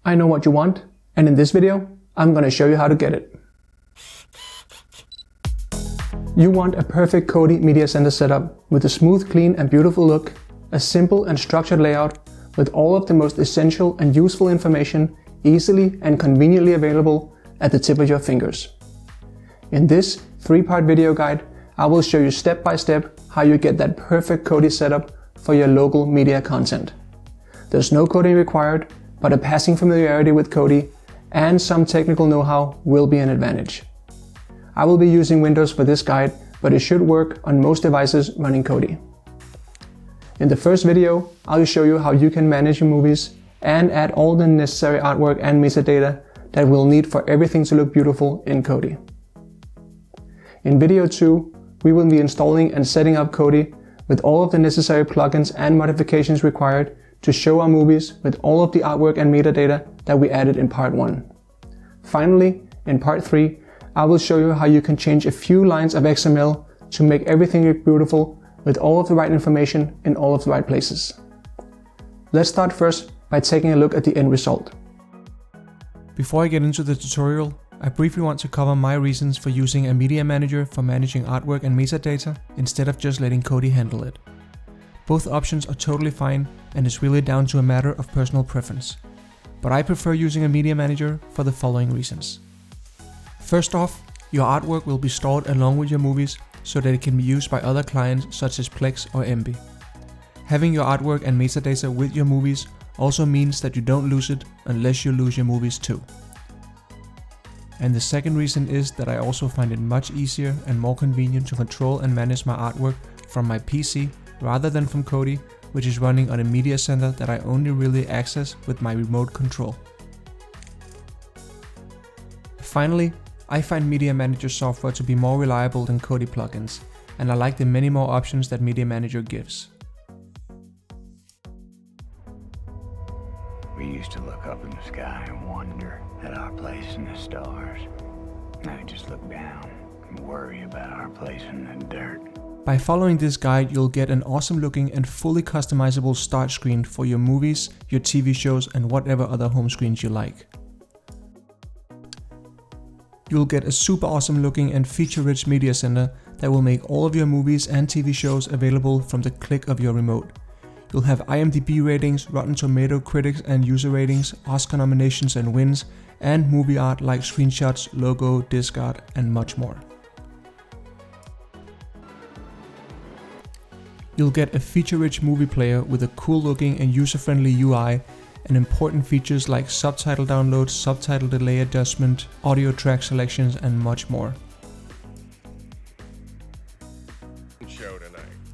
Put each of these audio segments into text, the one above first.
I know what you want, and in this video, I'm gonna show you how to get it. You want a perfect Kodi media center setup with a smooth, clean and beautiful look, a simple and structured layout with all of the most essential and useful information easily and conveniently available at the tip of your fingers. In this 3-part video guide, I will show you step by step how you get that perfect Kodi setup for your local media content. There's no coding required, but a passing familiarity with Kodi and some technical know-how will be an advantage. I will be using Windows for this guide, but it should work on most devices running Kodi. In the first video, I'll show you how you can manage your movies and add all the necessary artwork and metadata that we'll need for everything to look beautiful in Kodi. In video 2, we will be installing and setting up Kodi with all of the necessary plugins and modifications required to show our movies with all of the artwork and metadata that we added in part 1. Finally, in part 3, I will show you how you can change a few lines of XML to make everything look beautiful with all of the right information in all of the right places. Let's start first by taking a look at the end result. Before I get into the tutorial, I briefly want to cover my reasons for using a media manager for managing artwork and metadata instead of just letting Kodi handle it. Both options are totally fine, and it's really down to a matter of personal preference. But I prefer using a media manager for the following reasons. First off, your artwork will be stored along with your movies so that it can be used by other clients such as Plex or Emby. Having your artwork and metadata with your movies also means that you don't lose it unless you lose your movies too. And the second reason is that I also find it much easier and more convenient to control and manage my artwork from my PC rather than from Kodi, which is running on a media center that I only really access with my remote control. Finally, I find Media Manager software to be more reliable than Kodi plugins, and I like the many more options that Media Manager gives. We used to look up in the sky and wonder at our place in the stars. Now we just look down and worry about our place in the dirt. By following this guide, you'll get an awesome looking and fully customizable start screen for your movies, your TV shows and whatever other home screens you like. You'll get a super awesome looking and feature-rich media center that will make all of your movies and TV shows available from the click of your remote. You'll have IMDB ratings, Rotten Tomato critics and user ratings, Oscar nominations and wins, and movie art like screenshots, logo, discart, and much more. You'll get a feature-rich movie player with a cool-looking and user-friendly UI and important features like subtitle download, subtitle delay adjustment, audio track selections, and much more.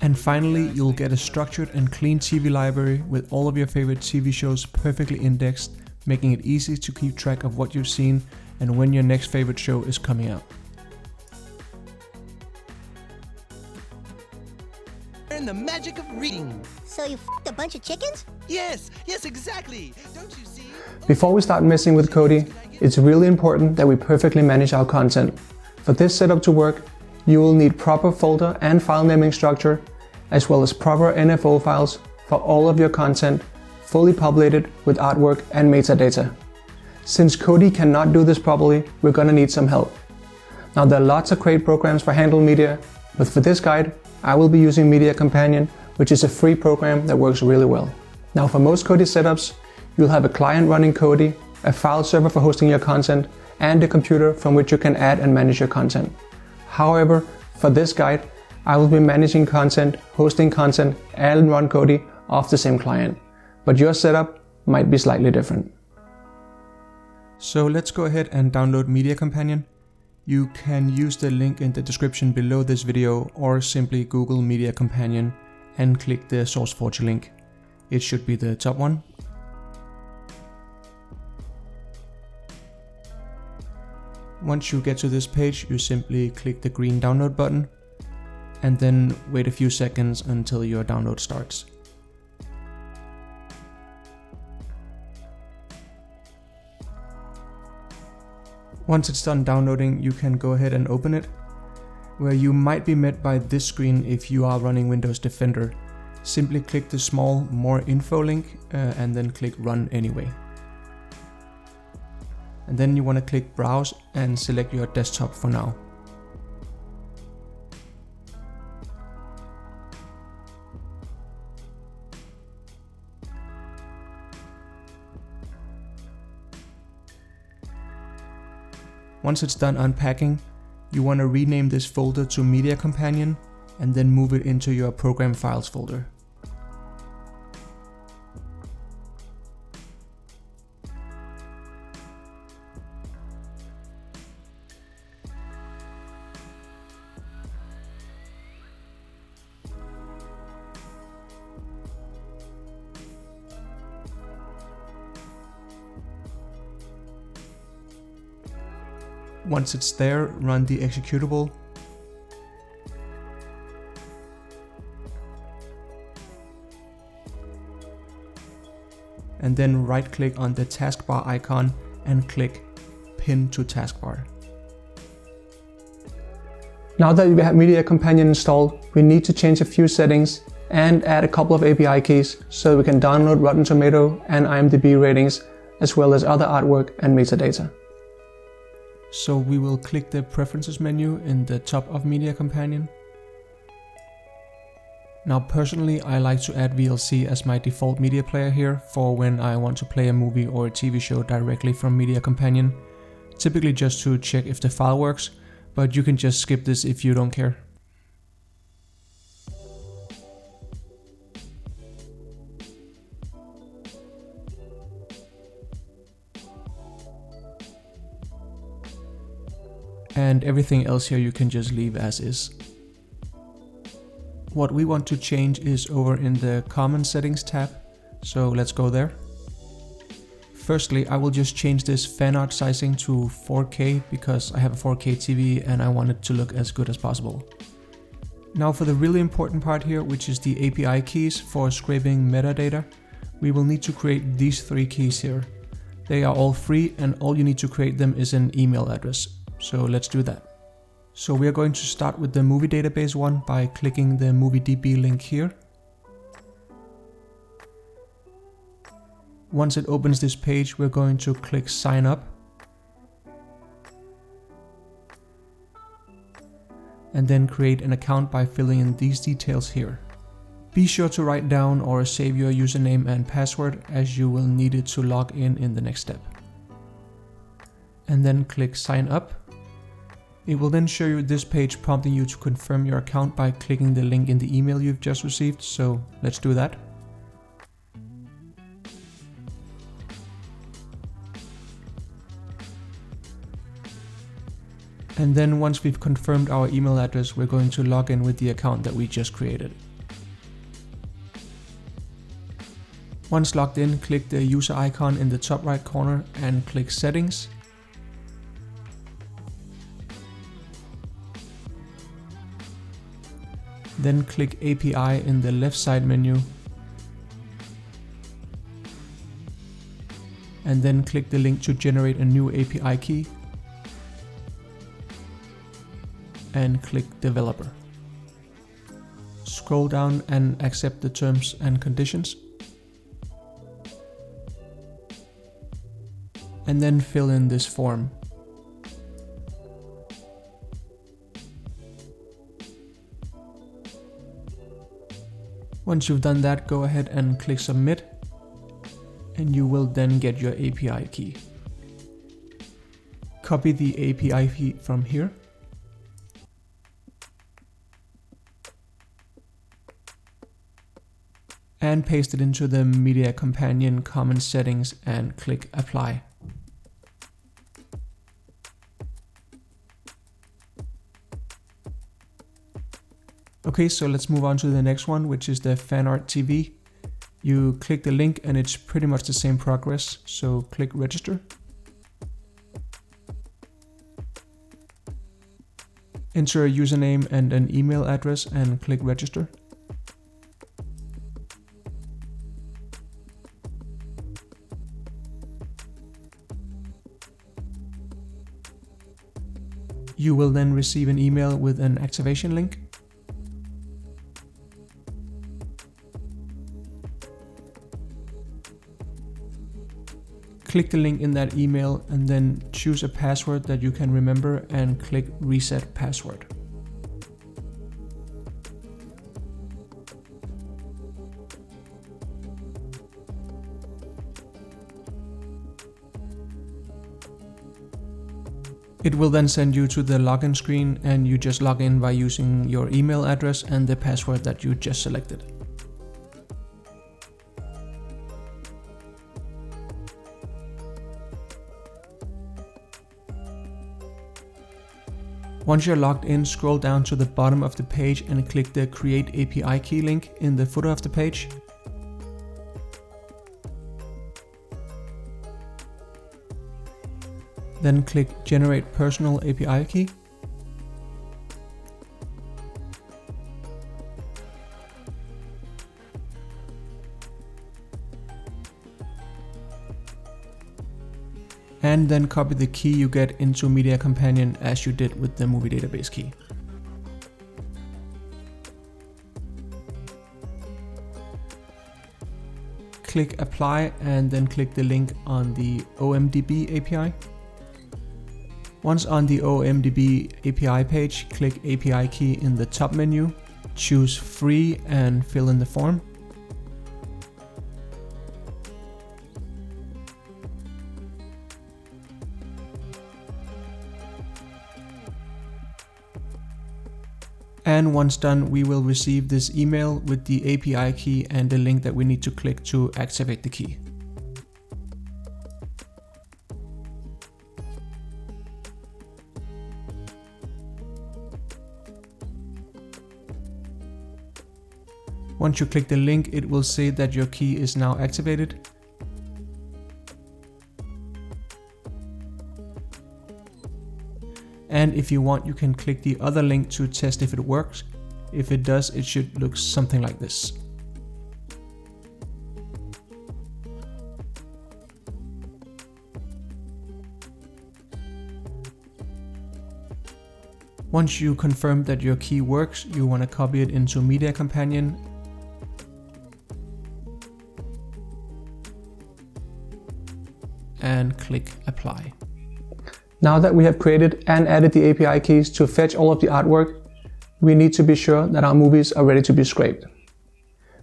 And finally, you'll get a structured and clean TV library with all of your favorite TV shows perfectly indexed, making it easy to keep track of what you've seen and when your next favorite show is coming out. The magic of reading. So you f***ed a bunch of chickens? Yes, exactly. Don't you see? Before we start messing with Kodi, it's really important that we perfectly manage our content. For this setup to work, you will need proper folder and file naming structure, as well as proper NFO files for all of your content, fully populated with artwork and metadata. Since Kodi cannot do this properly, we're gonna need some help. Now, there are lots of great programs for handling media, but for this guide, I will be using Media Companion, which is a free program that works really well. Now, for most Kodi setups, you'll have a client running Kodi, a file server for hosting your content, and a computer from which you can add and manage your content. However, for this guide, I will be managing content, hosting content, and run Kodi off the same client. But your setup might be slightly different. So let's go ahead and download Media Companion. You can use the link in the description below this video or simply Google Media Companion and click the SourceForge link. It should be the top one. Once you get to this page, you simply click the green download button and then wait a few seconds until your download starts. Once it's done downloading, you can go ahead and open it, where you might be met by this screen if you are running Windows Defender. Simply click the small More Info link and then click Run Anyway. and then you want to click Browse and select your desktop for now. Once it's done unpacking, you want to rename this folder to Media Companion and then move it into your Program Files folder. Once it's there, run the executable. And then right click on the taskbar icon and click Pin to Taskbar. Now that we have Media Companion installed, we need to change a few settings and add a couple of API keys so we can download Rotten Tomato and IMDB ratings, as well as other artwork and metadata. So we will click the Preferences menu in the top of Media Companion. Now personally, I like to add VLC as my default media player here for when I want to play a movie or a TV show directly from Media Companion, typically just to check if the file works, but you can just skip this if you don't care. And everything else here you can just leave as is. What we want to change is over in the Common Settings tab, so let's go there. Firstly, I will just change this fan art sizing to 4K because I have a 4K TV and I want it to look as good as possible. Now for the really important part here, which is the API keys for scraping metadata, we will need to create these 3 keys here. They are all free and all you need to create them is an email address. So let's do that. So we are going to start with the movie database one by clicking the MovieDB link here. Once it opens this page, we're going to click Sign Up. And then create an account by filling in these details here. Be sure to write down or save your username and password as you will need it to log in the next step. And then click Sign Up. It will then show you this page prompting you to confirm your account by clicking the link in the email you've just received, so let's do that. And then once we've confirmed our email address, we're going to log in with the account that we just created. Once logged in, click the user icon in the top right corner and click Settings. Then click API in the left side menu. And then click the link to generate a new API key. And click Developer. Scroll down and accept the terms and conditions. And then fill in this form. Once you've done that, go ahead and click Submit, and you will then get your API key. Copy the API key from here. And paste it into the Media Companion Common Settings and click Apply. Okay, so let's move on to the next one, which is the fanart TV. You click the link and it's pretty much the same progress, so click Register. Enter a username and an email address and click Register. You will then receive an email with an activation link. Click the link in that email and then choose a password that you can remember and click Reset Password. It will then send you to the login screen and you just log in by using your email address and the password that you just selected. Once you're logged in, scroll down to the bottom of the page and click the Create API Key link in the footer of the page. Then click Generate Personal API Key. And then copy the key you get into Media Companion as you did with the movie database key. Click Apply and then click the link on the IMDB API. Once on the IMDB API page, click API Key in the top menu, choose Free and fill in the form. And once done, we will receive this email with the API key and the link that we need to click to activate the key. Once you click the link, it will say that your key is now activated. And if you want, you can click the other link to test if it works. If it does, it should look something like this. Once you confirm that your key works, you want to copy it into Media Companion. And click Apply. Now that we have created and added the API keys to fetch all of the artwork, we need to be sure that our movies are ready to be scraped.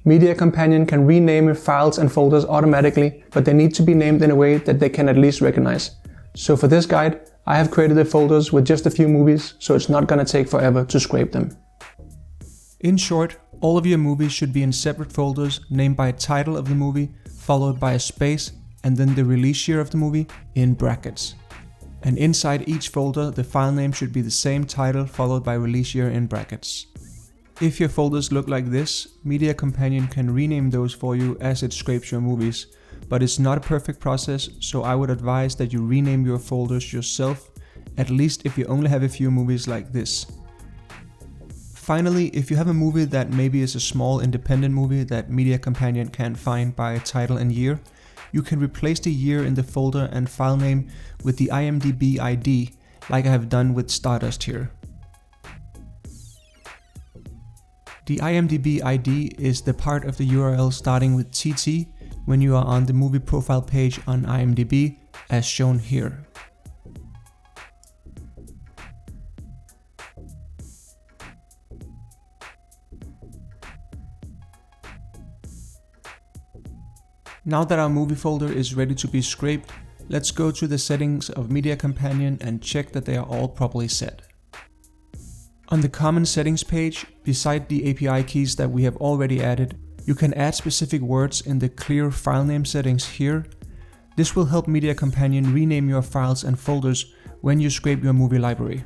Media Companion can rename files and folders automatically, but they need to be named in a way that they can at least recognize. So for this guide, I have created the folders with just a few movies, so it's not gonna take forever to scrape them. In short, all of your movies should be in separate folders named by title of the movie, followed by a space, and then the release year of the movie in brackets. And inside each folder, the file name should be the same title followed by release year in brackets. If your folders look like this, Media Companion can rename those for you as it scrapes your movies, but it's not a perfect process, so I would advise that you rename your folders yourself, at least if you only have a few movies like this. Finally, if you have a movie that maybe is a small independent movie that Media Companion can't find by title and year, you can replace the year in the folder and file name with the IMDB ID, like I have done with Stardust here. The IMDB ID is the part of the URL starting with TT when you are on the movie profile page on IMDB, as shown here. Now that our movie folder is ready to be scraped, let's go to the settings of Media Companion and check that they are all properly set. On the Common Settings page, beside the API keys that we have already added, you can add specific words in the Clear File Name settings here. This will help Media Companion rename your files and folders when you scrape your movie library.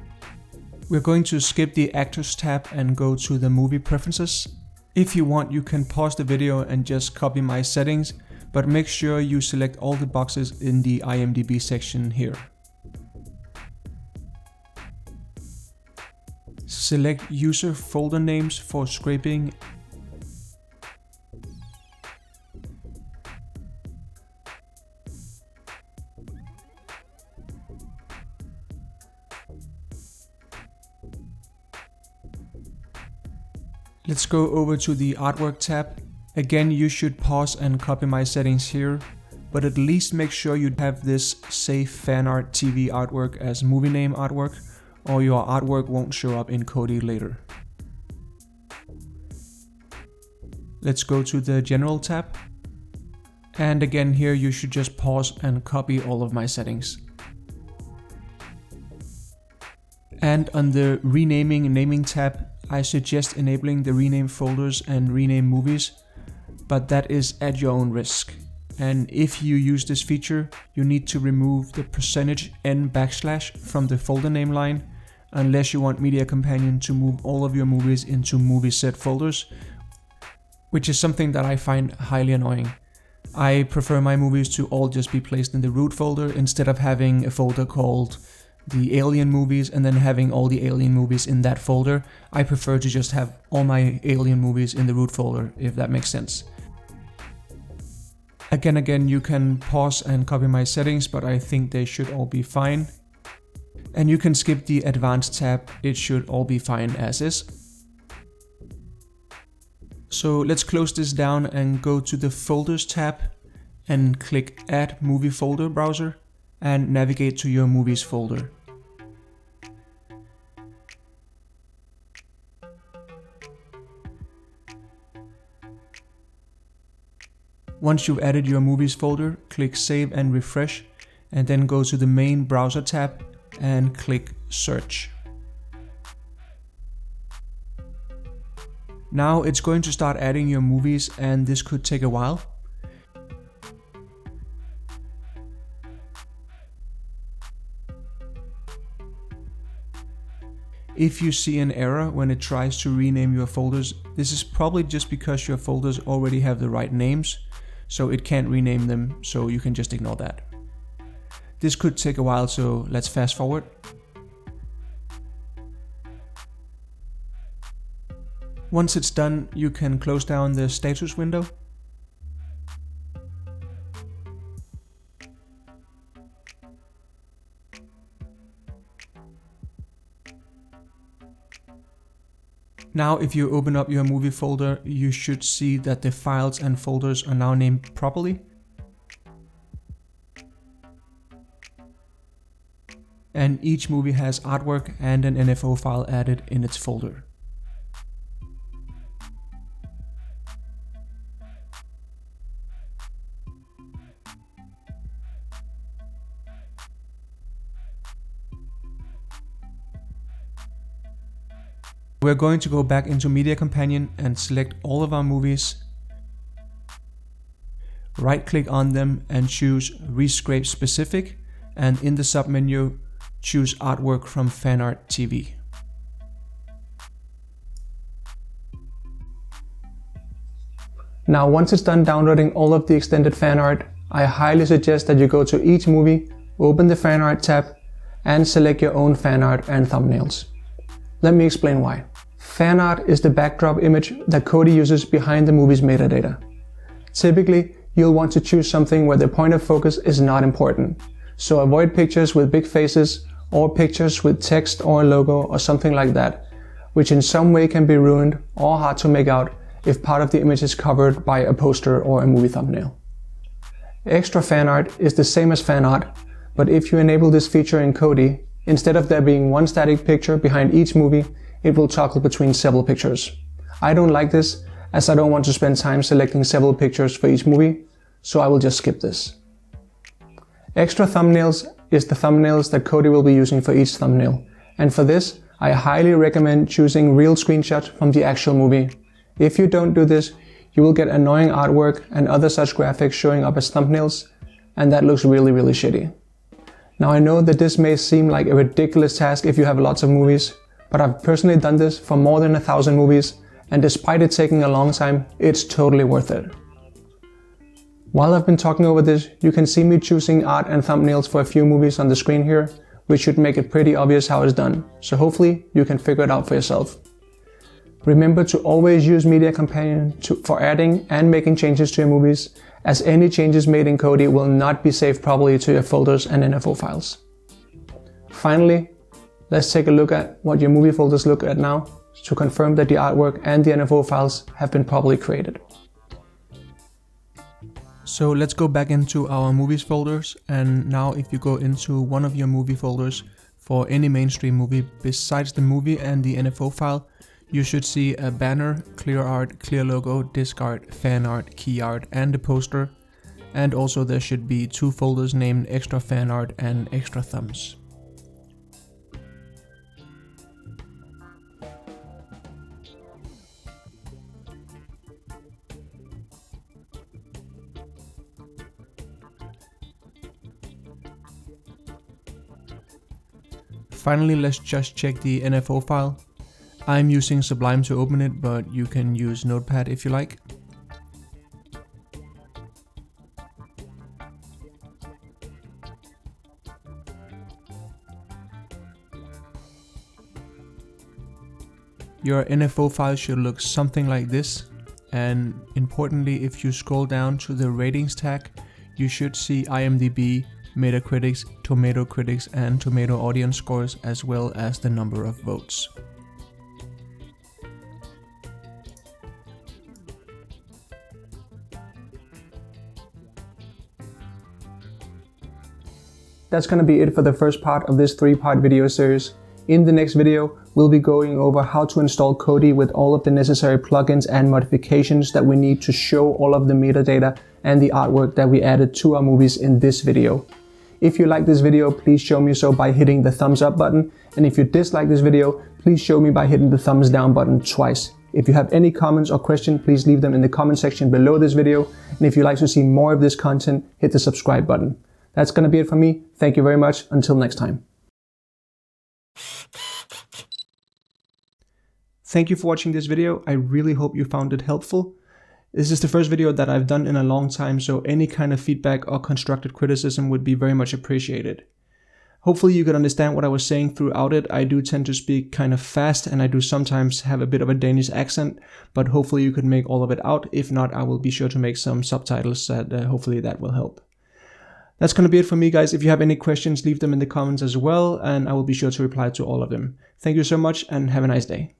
We're going to skip the Actors tab and go to the Movie Preferences. If you want, you can pause the video and just copy my settings, but make sure you select all the boxes in the IMDB section here. Select User Folder Names for scraping. Let's go over to the Artwork tab. Again, you should pause and copy my settings here. but at least make sure you have this Save Fanart TV artwork as movie name artwork, or your artwork won't show up in Kodi later. Let's go to the General tab. And again here you should just pause and copy all of my settings. And on the Renaming and Naming tab, I suggest enabling the rename folders and rename movies, but that is at your own risk. And if you use this feature, you need to remove the %n/ from the folder name line, unless you want Media Companion to move all of your movies into movie set folders, which is something that I find highly annoying. I prefer my movies to all just be placed in the root folder instead of having a folder called the Alien movies and then having all the Alien movies in that folder. I prefer to just have all my Alien movies in the root folder, if that makes sense. Again, you can pause and copy my settings, but I think they should all be fine. And you can skip the Advanced tab, it should all be fine as is. So let's close this down and go to the Folders tab and click Add Movie Folder Browser and navigate to your Movies folder. Once you've added your Movies folder, click Save and Refresh, and then go to the main Browser tab and click Search. Now it's going to start adding your movies, and this could take a while. If you see an error when it tries to rename your folders, this is probably just because your folders already have the right names, so it can't rename them, so you can just ignore that. This could take a while, so let's fast forward. Once it's done, you can close down the status window. Now if you open up your movie folder, you should see that the files and folders are now named properly. And each movie has artwork and an NFO file added in its folder. We're going to go back into Media Companion and select all of our movies. Right click on them and choose Rescrape Specific, and in the submenu choose Artwork from Fanart TV. Now once it's done downloading all of the extended fan art, I highly suggest that you go to each movie, open the fan art tab, and select your own fan art and thumbnails. Let me explain why. Fan art is the backdrop image that Kodi uses behind the movie's metadata. Typically, you'll want to choose something where the point of focus is not important, so avoid pictures with big faces or pictures with text or a logo or something like that, which in some way can be ruined or hard to make out if part of the image is covered by a poster or a movie thumbnail. Extra fan art is the same as fan art, but if you enable this feature in Kodi, instead of there being one static picture behind each movie, it will toggle between several pictures. I don't like this, as I don't want to spend time selecting several pictures for each movie, so I will just skip this. Extra thumbnails is the thumbnails that Kodi will be using for each thumbnail, and for this, I highly recommend choosing real screenshots from the actual movie. If you don't do this, you will get annoying artwork and other such graphics showing up as thumbnails, and that looks really shitty. Now I know that this may seem like a ridiculous task if you have lots of movies, but I've personally done this for more than 1,000 movies, and despite it taking a long time, it's totally worth it. While I've been talking over this, you can see me choosing art and thumbnails for a few movies on the screen here, which should make it pretty obvious how it's done, so hopefully you can figure it out for yourself. Remember to always use Media Companion for adding and making changes to your movies, as any changes made in Kodi will not be saved properly to your folders and NFO files. Finally, let's take a look at what your movie folders look at now to confirm that the artwork and the NFO files have been properly created. So let's go back into our movies folders, and now if you go into one of your movie folders for any mainstream movie besides the movie and the NFO file, you should see a banner, clearart, clearlogo, discart, fanart, keyart, and a poster. And also there should be 2 folders named extra fanart and extra thumbs. Finally, let's just check the NFO file. I'm using Sublime to open it, but you can use Notepad if you like. Your NFO file should look something like this, and importantly, if you scroll down to the ratings tag, you should see IMDB, Metacritic, Tomato Critics, and Tomato Audience scores, as well as the number of votes. That's going to be it for the first part of this 3-part video series. In the next video, we'll be going over how to install Kodi with all of the necessary plugins and modifications that we need to show all of the metadata and the artwork that we added to our movies in this video. If you like this video, please show me so by hitting the thumbs up button. And if you dislike this video, please show me by hitting the thumbs down button twice. If you have any comments or questions, please leave them in the comment section below this video. And if you'd like to see more of this content, hit the subscribe button. That's going to be it for me. Thank you very much. Until next time. Thank you for watching this video. I really hope you found it helpful. This is the first video that I've done in a long time, so any kind of feedback or constructive criticism would be very much appreciated. Hopefully you could understand what I was saying throughout it. I do tend to speak kind of fast, and I do sometimes have a bit of a Danish accent, but hopefully you could make all of it out. If not, I will be sure to make some subtitles that hopefully that will help. That's going to be it for me, guys. If you have any questions, leave them in the comments as well, and I will be sure to reply to all of them. Thank you so much, and have a nice day.